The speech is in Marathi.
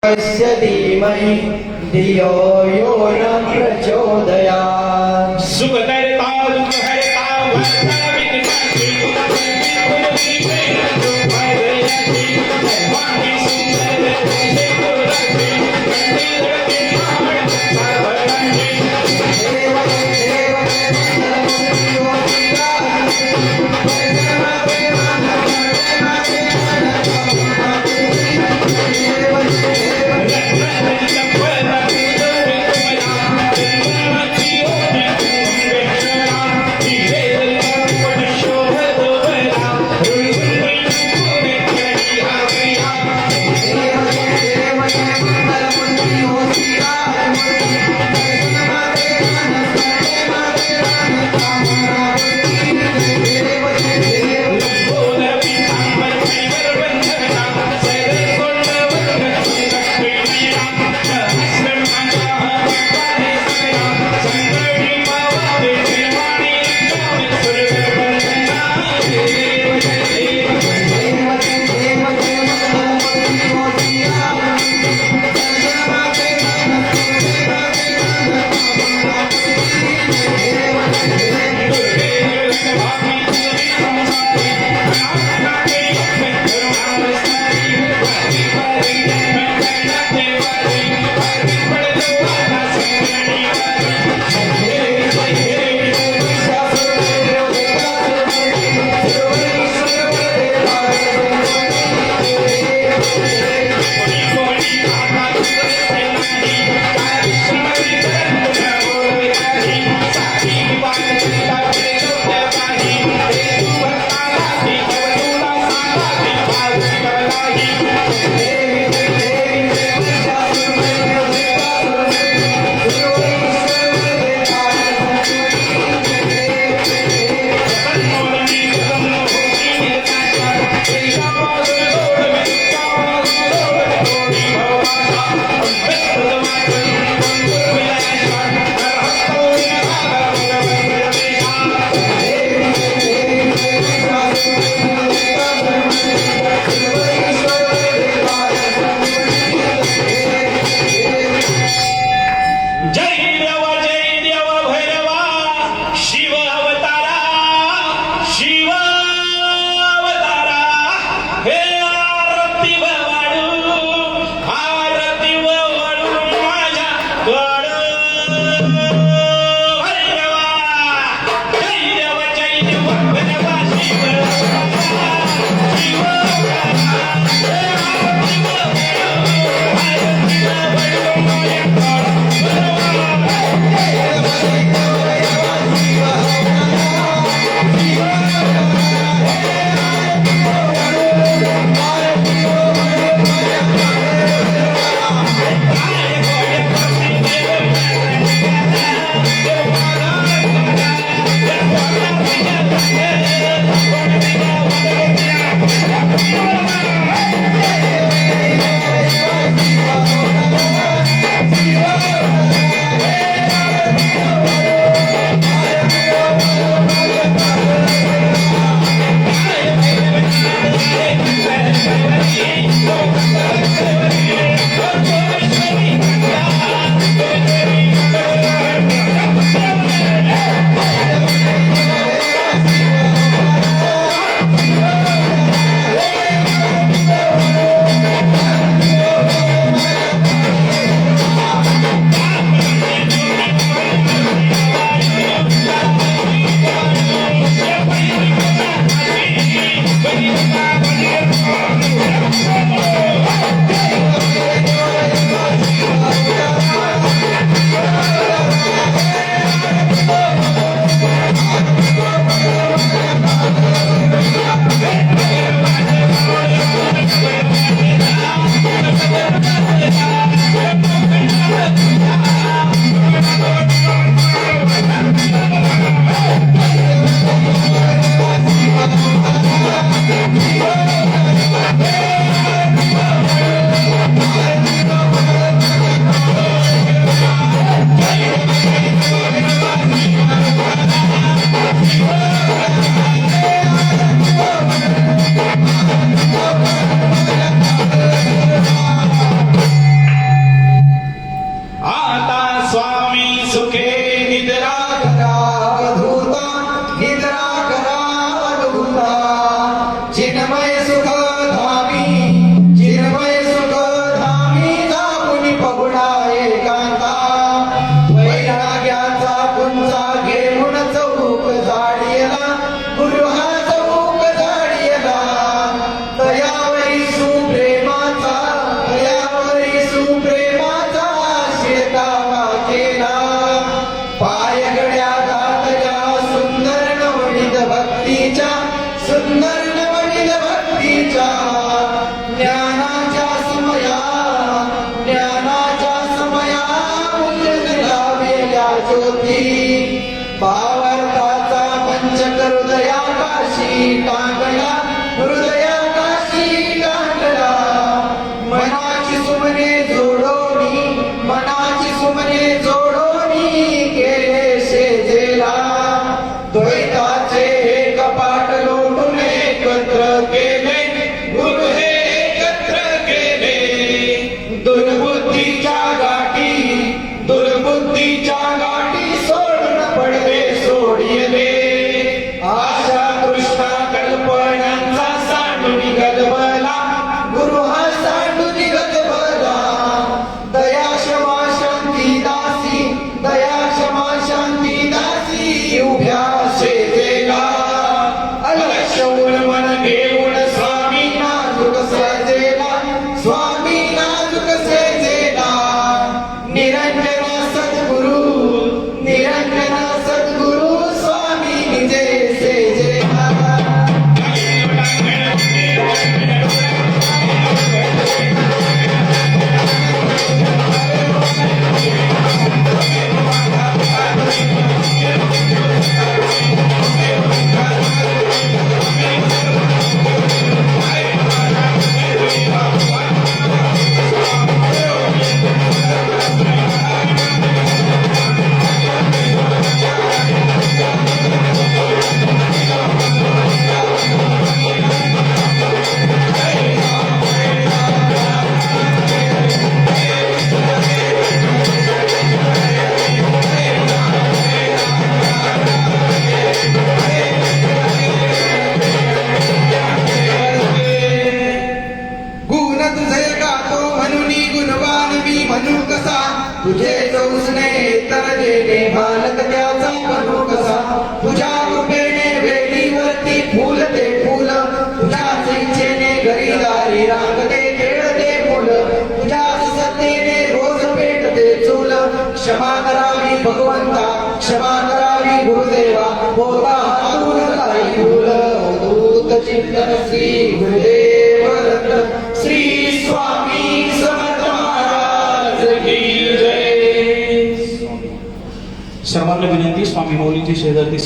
तस्य धीमहि धियो यो न प्रचोदयात्। सुखकर्ता दुःखहर्ता भर्ता विघ्नाची गुरुजी प्रेरणातु भजयाची सर्वांगी सुंदर तुझे गुरुरात्री कंठी धडके मावळ सावळांची देव देव भावार्थाचा मंच हृदयाकाशी टांगला हृदयाकाशी टांगला मनाची सुमने जोडोनी मनाची सुमने जोडोनी केले शेजेला द्वैताचे हे कपाट लोटून एकत्र केले गुरु हे एकत्र केले दुर्बुद्धीच्या गाठी सोडून पडले सोडिले आशा तृष्णा कल्पनांचा सांडून गलबला गुरु हा सांडून गलबला दया क्षमा शांती दासी दया क्षमा शांती दासी उभ्या शेजेला अलक्षून मन घेऊन स्वामी नाजूक सजेला स्वामी नाजूक सजेला निरंजना सद्गुरु स्वामी निजे सेजेला तुझे चौसने तर देणे भालत त्याचा बनू कसा तुझ्या कृपेने वेलीवरती फुल ते फुल तुझ्या इच्छेने घरी दारी रांगते खेळते फुल तुझ्या सत्तेने रोज पेटते चूल क्षमा करावी भगवंता क्षमा करावी गुरुदेवा बोला हातून काही फुल दूत चिंतन श्री गुरुदेव दत्त श्री स्वामी समर्थ महाराज की सर्वांना विनंती स्वामी माऊलींची शेजारती